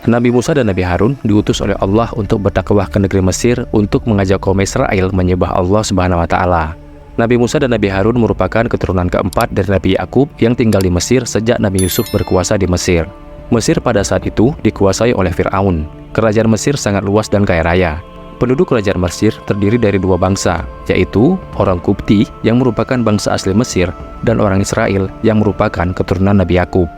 Nabi Musa dan Nabi Harun diutus oleh Allah untuk berdakwah ke negeri Mesir untuk mengajak kaum Israel menyembah Allah Subhanahu wa Ta'ala. Nabi Musa dan Nabi Harun merupakan keturunan keempat dari Nabi Yakub yang tinggal di Mesir sejak Nabi Yusuf berkuasa di Mesir. Mesir pada saat itu dikuasai oleh Fir'aun. Kerajaan Mesir sangat luas dan kaya raya. Penduduk kerajaan Mesir terdiri dari dua bangsa, yaitu orang Qibti yang merupakan bangsa asli Mesir dan orang Israel yang merupakan keturunan Nabi Yakub.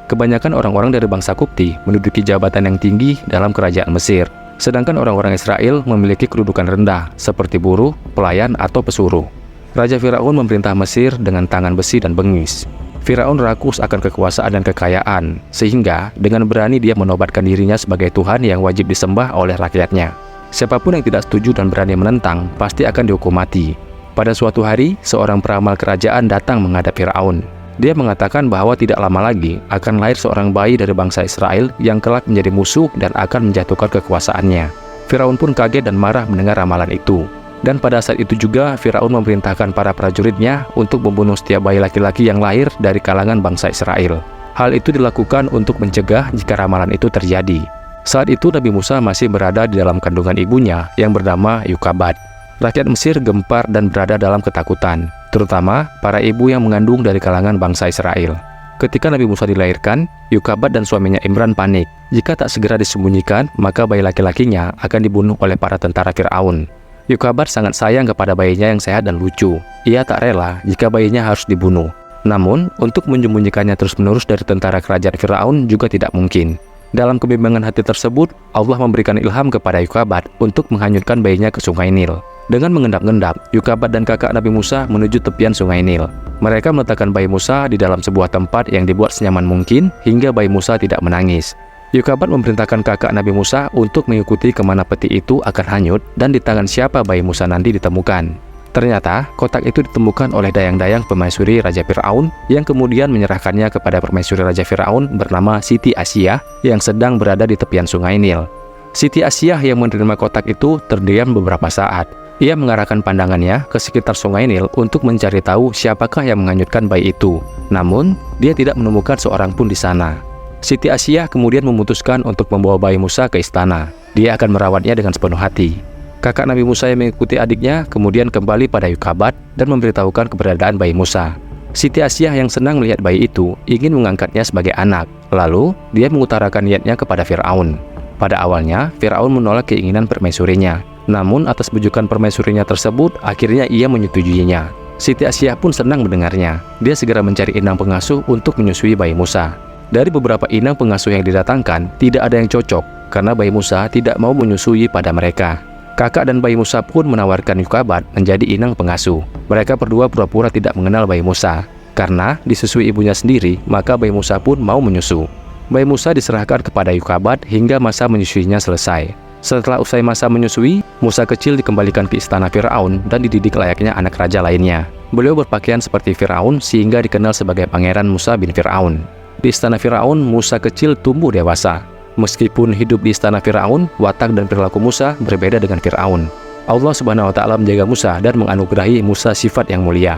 Kebanyakan orang-orang dari bangsa Qibti menduduki jabatan yang tinggi dalam kerajaan Mesir, sedangkan orang-orang Israel memiliki kedudukan rendah seperti buruh, pelayan, atau pesuruh. Raja Firaun memerintah Mesir dengan tangan besi dan bengis. Firaun rakus akan kekuasaan dan kekayaan, sehingga dengan berani dia menobatkan dirinya sebagai Tuhan yang wajib disembah oleh rakyatnya. Siapapun yang tidak setuju dan berani menentang pasti akan dihukum mati. Pada suatu hari, seorang peramal kerajaan datang menghadap Firaun. Dia mengatakan bahwa tidak lama lagi akan lahir seorang bayi dari bangsa Israel yang kelak menjadi musuh dan akan menjatuhkan kekuasaannya. Firaun pun kaget dan marah mendengar ramalan itu. Dan pada saat itu juga Firaun memerintahkan para prajuritnya untuk membunuh setiap bayi laki-laki yang lahir dari kalangan bangsa Israel. Hal itu dilakukan untuk mencegah jika ramalan itu terjadi. Saat itu Nabi Musa masih berada di dalam kandungan ibunya yang bernama Yukabat. Rakyat Mesir gempar dan berada dalam ketakutan, terutama para ibu yang mengandung dari kalangan bangsa Israel. Ketika Nabi Musa dilahirkan, Yukabat dan suaminya Imran panik. Jika tak segera disembunyikan, maka bayi laki-lakinya akan dibunuh oleh para tentara Fir'aun. Yukabat sangat sayang kepada bayinya yang sehat dan lucu. Ia tak rela jika bayinya harus dibunuh. Namun, untuk menyembunyikannya terus-menerus dari tentara kerajaan Fir'aun juga tidak mungkin. Dalam kebimbangan hati tersebut, Allah memberikan ilham kepada Yukabat untuk menghanyutkan bayinya ke sungai Nil. Dengan mengendap-endap, Yukabat dan kakak Nabi Musa menuju tepian sungai Nil. Mereka meletakkan bayi Musa di dalam sebuah tempat yang dibuat senyaman mungkin hingga bayi Musa tidak menangis. Yukabat memerintahkan kakak Nabi Musa untuk mengikuti kemana peti itu akan hanyut dan di tangan siapa bayi Musa nanti ditemukan. Ternyata, kotak itu ditemukan oleh dayang-dayang permaisuri Raja Fir'aun yang kemudian menyerahkannya kepada permaisuri Raja Fir'aun bernama Siti Asyah yang sedang berada di tepian sungai Nil. Siti Asyah yang menerima kotak itu terdiam beberapa saat. Ia mengarahkan pandangannya ke sekitar sungai Nil untuk mencari tahu siapakah yang menghanyutkan bayi itu. Namun, dia tidak menemukan seorang pun di sana. Siti Asyah kemudian memutuskan untuk membawa bayi Musa ke istana. Dia akan merawatnya dengan sepenuh hati. Kakak Nabi Musa yang mengikuti adiknya kemudian kembali pada Yukabat dan memberitahukan keberadaan bayi Musa. Siti Asyah yang senang melihat bayi itu ingin mengangkatnya sebagai anak. Lalu, dia mengutarakan niatnya kepada Fir'aun. Pada awalnya, Fir'aun menolak keinginan permaisurinya. Namun atas bujukan permaisurinya tersebut, akhirnya ia menyetujuinya. Siti Asyah pun senang mendengarnya. Dia segera mencari inang pengasuh untuk menyusui bayi Musa. Dari beberapa inang pengasuh yang didatangkan, tidak ada yang cocok karena bayi Musa tidak mau menyusui pada mereka. Kakak dan bayi Musa pun menawarkan Yukabat menjadi inang pengasuh. Mereka berdua pura-pura tidak mengenal bayi Musa. Karena disusui ibunya sendiri, maka bayi Musa pun mau menyusu. Bayi Musa diserahkan kepada Yukabat hingga masa menyusuinya selesai. Setelah usai masa menyusui, Musa kecil dikembalikan ke istana Fir'aun dan dididik layaknya anak raja lainnya. Beliau berpakaian seperti Fir'aun sehingga dikenal sebagai Pangeran Musa bin Fir'aun. Di istana Fir'aun, Musa kecil tumbuh dewasa. Meskipun hidup di istana Fir'aun, watak dan perilaku Musa berbeda dengan Fir'aun. Allah Subhanahu wa Ta'ala menjaga Musa dan menganugerahi Musa sifat yang mulia.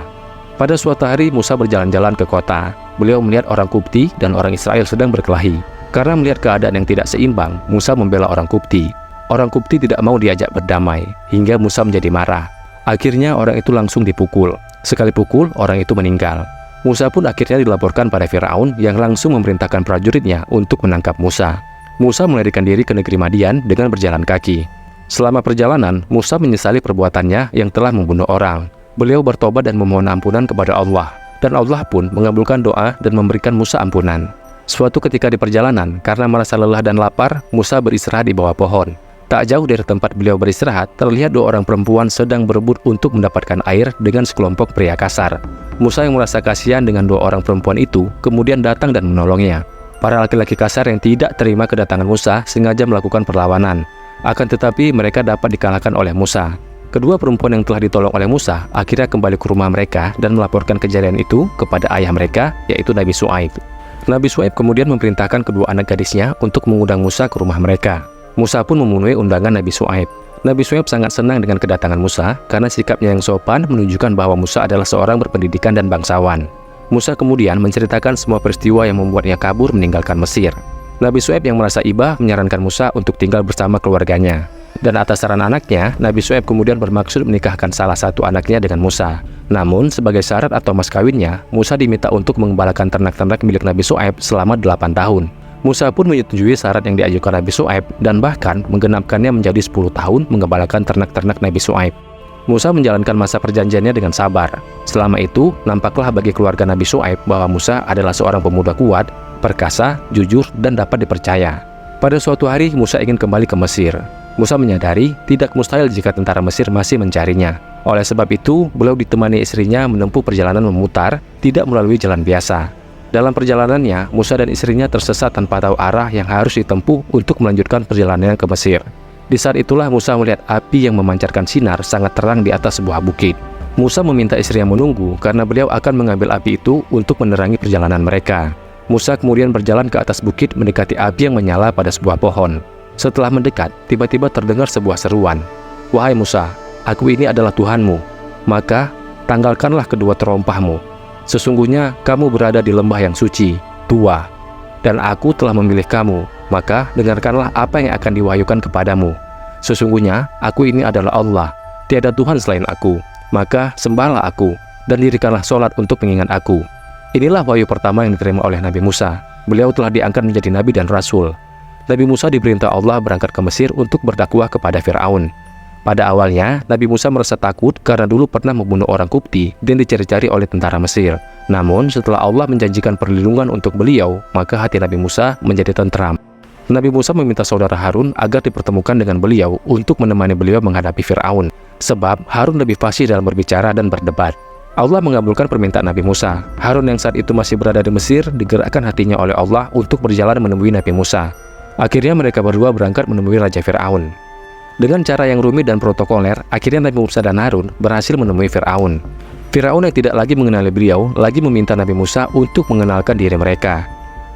Pada suatu hari, Musa berjalan-jalan ke kota. Beliau melihat orang Qibti dan orang Israel sedang berkelahi. Karena melihat keadaan yang tidak seimbang, Musa membela orang Qibti. Orang Qibti tidak mau diajak berdamai, hingga Musa menjadi marah. Akhirnya orang itu langsung dipukul. Sekali pukul, orang itu meninggal. Musa pun akhirnya dilaporkan pada Fir'aun yang langsung memerintahkan prajuritnya untuk menangkap Musa. Musa melarikan diri ke negeri Madian dengan berjalan kaki. Selama perjalanan, Musa menyesali perbuatannya yang telah membunuh orang. Beliau bertobat dan memohon ampunan kepada Allah. Dan Allah pun mengabulkan doa dan memberikan Musa ampunan. Suatu ketika di perjalanan, karena merasa lelah dan lapar, Musa beristirahat di bawah pohon. Tak jauh dari tempat beliau beristirahat, terlihat dua orang perempuan sedang berebut untuk mendapatkan air dengan sekelompok pria kasar. Musa yang merasa kasihan dengan dua orang perempuan itu, kemudian datang dan menolongnya. Para laki-laki kasar yang tidak terima kedatangan Musa sengaja melakukan perlawanan. Akan tetapi mereka dapat dikalahkan oleh Musa. Kedua perempuan yang telah ditolong oleh Musa akhirnya kembali ke rumah mereka dan melaporkan kejadian itu kepada ayah mereka, yaitu Nabi Syuaib. Nabi Syuaib kemudian memerintahkan kedua anak gadisnya untuk mengundang Musa ke rumah mereka. Musa pun memenuhi undangan Nabi Syuaib. Nabi Syuaib sangat senang dengan kedatangan Musa karena sikapnya yang sopan menunjukkan bahwa Musa adalah seorang berpendidikan dan bangsawan. Musa kemudian menceritakan semua peristiwa yang membuatnya kabur meninggalkan Mesir. Nabi Syuaib yang merasa iba menyarankan Musa untuk tinggal bersama keluarganya. Dan atas saran anaknya, Nabi Syuaib kemudian bermaksud menikahkan salah satu anaknya dengan Musa. Namun, sebagai syarat atau mas kawinnya, Musa diminta untuk mengembalakan ternak-ternak milik Nabi Syuaib selama 8 tahun. Musa pun menyetujui syarat yang diajukan Nabi Syuaib dan bahkan menggenapkannya menjadi 10 tahun mengembalakan ternak-ternak Nabi Syuaib. Musa menjalankan masa perjanjiannya dengan sabar. Selama itu, nampaklah bagi keluarga Nabi Syuaib bahwa Musa adalah seorang pemuda kuat, perkasa, jujur, dan dapat dipercaya. Pada suatu hari, Musa ingin kembali ke Mesir. Musa menyadari tidak mustahil jika tentara Mesir masih mencarinya. Oleh sebab itu, beliau ditemani istrinya menempuh perjalanan memutar, tidak melalui jalan biasa. Dalam perjalanannya, Musa dan istrinya tersesat tanpa tahu arah yang harus ditempuh untuk melanjutkan perjalanan ke Mesir. Di saat itulah Musa melihat api yang memancarkan sinar sangat terang di atas sebuah bukit. Musa meminta istrinya menunggu karena beliau akan mengambil api itu untuk menerangi perjalanan mereka. Musa kemudian berjalan ke atas bukit mendekati api yang menyala pada sebuah pohon. Setelah mendekat, tiba-tiba terdengar sebuah seruan. "Wahai Musa, aku ini adalah Tuhanmu. Maka, tanggalkanlah kedua terompahmu. Sesungguhnya kamu berada di lembah yang suci, tua. Dan aku telah memilih kamu, maka dengarkanlah apa yang akan diwahyukan kepadamu. Sesungguhnya aku ini adalah Allah, tiada Tuhan selain aku. Maka sembahlah aku, dan dirikanlah sholat untuk mengingat aku." Inilah wahyu pertama yang diterima oleh Nabi Musa. Beliau telah diangkat menjadi Nabi dan Rasul. Nabi Musa diperintah Allah berangkat ke Mesir untuk berdakwah kepada Fir'aun. Pada awalnya, Nabi Musa merasa takut karena dulu pernah membunuh orang Qibti dan dicari-cari oleh tentara Mesir. Namun, setelah Allah menjanjikan perlindungan untuk beliau, maka hati Nabi Musa menjadi tentram. Nabi Musa meminta saudara Harun agar dipertemukan dengan beliau untuk menemani beliau menghadapi Fir'aun. Sebab Harun lebih fasih dalam berbicara dan berdebat. Allah mengabulkan permintaan Nabi Musa. Harun yang saat itu masih berada di Mesir digerakkan hatinya oleh Allah untuk berjalan menemui Nabi Musa. Akhirnya mereka berdua berangkat menemui Raja Fir'aun. Dengan cara yang rumit dan protokoler, akhirnya Nabi Musa dan Harun berhasil menemui Fir'aun. Fir'aun yang tidak lagi mengenali beliau, lagi meminta Nabi Musa untuk mengenalkan diri mereka.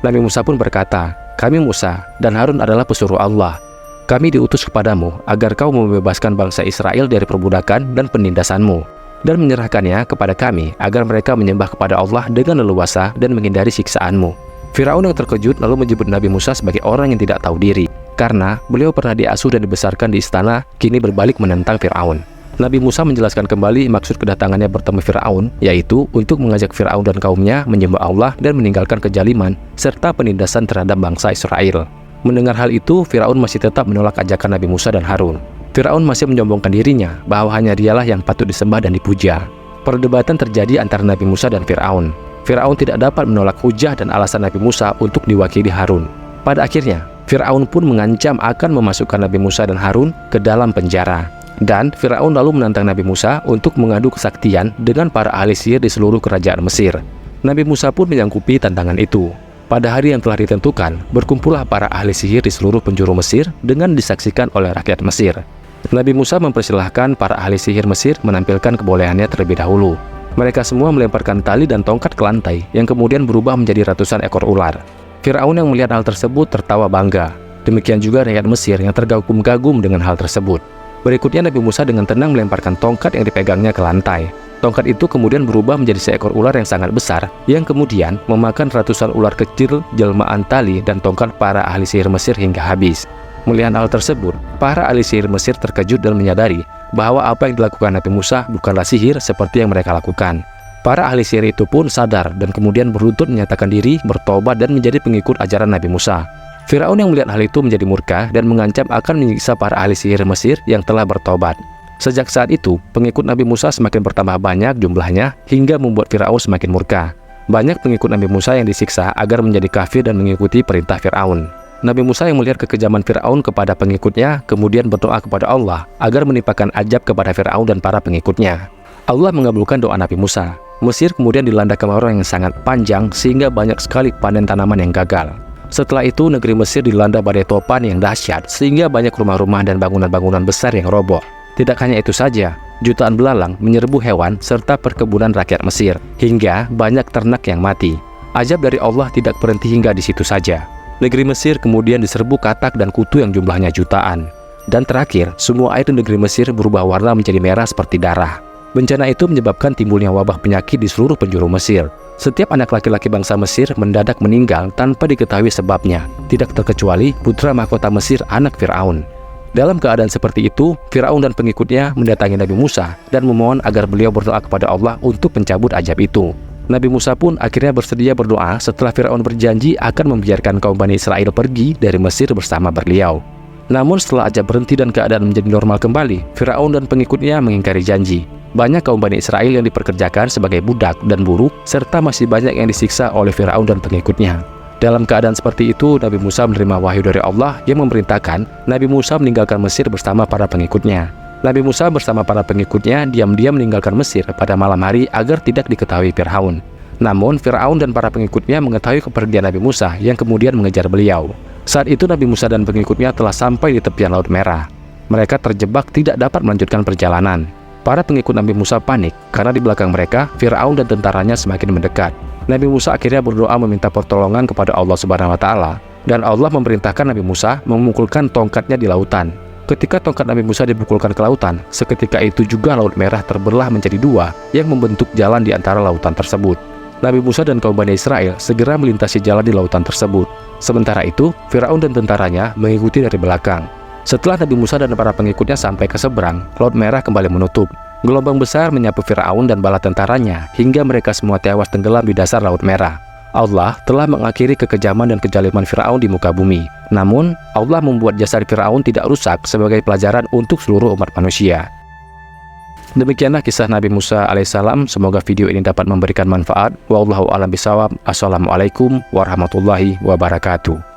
Nabi Musa pun berkata, "Kami Musa dan Harun adalah pesuruh Allah. Kami diutus kepadamu agar kau membebaskan bangsa Israel dari perbudakan dan penindasanmu, dan menyerahkannya kepada kami agar mereka menyembah kepada Allah dengan leluasa dan menghindari siksaanmu." Fir'aun yang terkejut lalu menyebut Nabi Musa sebagai orang yang tidak tahu diri, karena beliau pernah diasuh dan dibesarkan di istana, kini berbalik menentang Fir'aun. Nabi Musa menjelaskan kembali maksud kedatangannya bertemu Fir'aun, yaitu untuk mengajak Fir'aun dan kaumnya menyembah Allah dan meninggalkan kejaliman serta penindasan terhadap bangsa Israel. Mendengar hal itu, Fir'aun masih tetap menolak ajakan Nabi Musa dan Harun. Fir'aun masih menyombongkan dirinya bahwa hanya dialah yang patut disembah dan dipuja. Perdebatan terjadi antara Nabi Musa dan Fir'aun. Fir'aun tidak dapat menolak hujah dan alasan Nabi Musa untuk diwakili Harun. Pada akhirnya, Fir'aun pun mengancam akan memasukkan Nabi Musa dan Harun ke dalam penjara. Dan Fir'aun lalu menantang Nabi Musa untuk mengadu kesaktian dengan para ahli sihir di seluruh kerajaan Mesir. Nabi Musa pun menyanggupi tantangan itu. Pada hari yang telah ditentukan, berkumpullah para ahli sihir di seluruh penjuru Mesir dengan disaksikan oleh rakyat Mesir. Nabi Musa mempersilahkan para ahli sihir Mesir menampilkan kebolehannya terlebih dahulu. Mereka semua melemparkan tali dan tongkat ke lantai yang kemudian berubah menjadi ratusan ekor ular. Fir'aun yang melihat hal tersebut tertawa bangga. Demikian juga rakyat Mesir yang terkagum-kagum dengan hal tersebut. Berikutnya Nabi Musa dengan tenang melemparkan tongkat yang dipegangnya ke lantai. Tongkat itu kemudian berubah menjadi seekor ular yang sangat besar yang kemudian memakan ratusan ular kecil jelmaan tali dan tongkat para ahli sihir Mesir hingga habis. Melihat hal tersebut, para ahli sihir Mesir terkejut dan menyadari bahwa apa yang dilakukan Nabi Musa bukanlah sihir seperti yang mereka lakukan. Para ahli sihir itu pun sadar dan kemudian beruntun menyatakan diri, bertobat dan menjadi pengikut ajaran Nabi Musa. Fir'aun yang melihat hal itu menjadi murka dan mengancam akan menyiksa para ahli sihir Mesir yang telah bertobat. Sejak saat itu, pengikut Nabi Musa semakin bertambah banyak jumlahnya hingga membuat Fir'aun semakin murka. Banyak pengikut Nabi Musa yang disiksa agar menjadi kafir dan mengikuti perintah Fir'aun. Nabi Musa yang melihat kekejaman Fir'aun kepada pengikutnya kemudian berdoa kepada Allah agar menimpakan azab kepada Fir'aun dan para pengikutnya. Allah mengabulkan doa Nabi Musa. Mesir kemudian dilanda kemarau yang sangat panjang sehingga banyak sekali panen tanaman yang gagal. Setelah itu negeri Mesir dilanda badai topan yang dahsyat sehingga banyak rumah-rumah dan bangunan-bangunan besar yang roboh. Tidak hanya itu saja, jutaan belalang menyerbu hewan serta perkebunan rakyat Mesir hingga banyak ternak yang mati. Azab dari Allah tidak berhenti hingga di situ saja. Negeri Mesir kemudian diserbu katak dan kutu yang jumlahnya jutaan. Dan terakhir, semua air di negeri Mesir berubah warna menjadi merah seperti darah. Bencana itu menyebabkan timbulnya wabah penyakit di seluruh penjuru Mesir. Setiap anak laki-laki bangsa Mesir mendadak meninggal tanpa diketahui sebabnya, tidak terkecuali putra mahkota Mesir anak Fir'aun. Dalam keadaan seperti itu, Fir'aun dan pengikutnya mendatangi Nabi Musa dan memohon agar beliau berdoa kepada Allah untuk mencabut ajab itu. Nabi Musa pun akhirnya bersedia berdoa setelah Fir'aun berjanji akan membiarkan kaum Bani Israel pergi dari Mesir bersama beliau. Namun setelah ajab berhenti dan keadaan menjadi normal kembali, Fir'aun dan pengikutnya mengingkari janji. Banyak kaum Bani Israel yang diperkerjakan sebagai budak dan buruh, serta masih banyak yang disiksa oleh Fir'aun dan pengikutnya. Dalam keadaan seperti itu, Nabi Musa menerima wahyu dari Allah yang memerintahkan Nabi Musa meninggalkan Mesir bersama para pengikutnya. Nabi Musa bersama para pengikutnya diam-diam meninggalkan Mesir pada malam hari agar tidak diketahui Fir'aun. Namun, Fir'aun dan para pengikutnya mengetahui kepergian Nabi Musa yang kemudian mengejar beliau. Saat itu Nabi Musa dan pengikutnya telah sampai di tepian Laut Merah. Mereka terjebak tidak dapat melanjutkan perjalanan. Para pengikut Nabi Musa panik karena di belakang mereka Fir'aun dan tentaranya semakin mendekat. Nabi Musa akhirnya berdoa meminta pertolongan kepada Allah Subhanahu wa Ta'ala, dan Allah memerintahkan Nabi Musa memukulkan tongkatnya di lautan. Ketika tongkat Nabi Musa dipukulkan ke lautan, seketika itu juga Laut Merah terbelah menjadi dua yang membentuk jalan di antara lautan tersebut. Nabi Musa dan kaum Bani Israel segera melintasi jalan di lautan tersebut. Sementara itu, Fir'aun dan tentaranya mengikuti dari belakang. Setelah Nabi Musa dan para pengikutnya sampai ke seberang, Laut Merah kembali menutup. Gelombang besar menyapu Fir'aun dan bala tentaranya hingga mereka semua tewas tenggelam di dasar Laut Merah. Allah telah mengakhiri kekejaman dan kejaliman Fir'aun di muka bumi. Namun, Allah membuat jasad Fir'aun tidak rusak sebagai pelajaran untuk seluruh umat manusia. Demikianlah kisah Nabi Musa alaihissalam. Semoga video ini dapat memberikan manfaat. Wallahu a'lam bishawab. Assalamualaikum warahmatullahi wabarakatuh.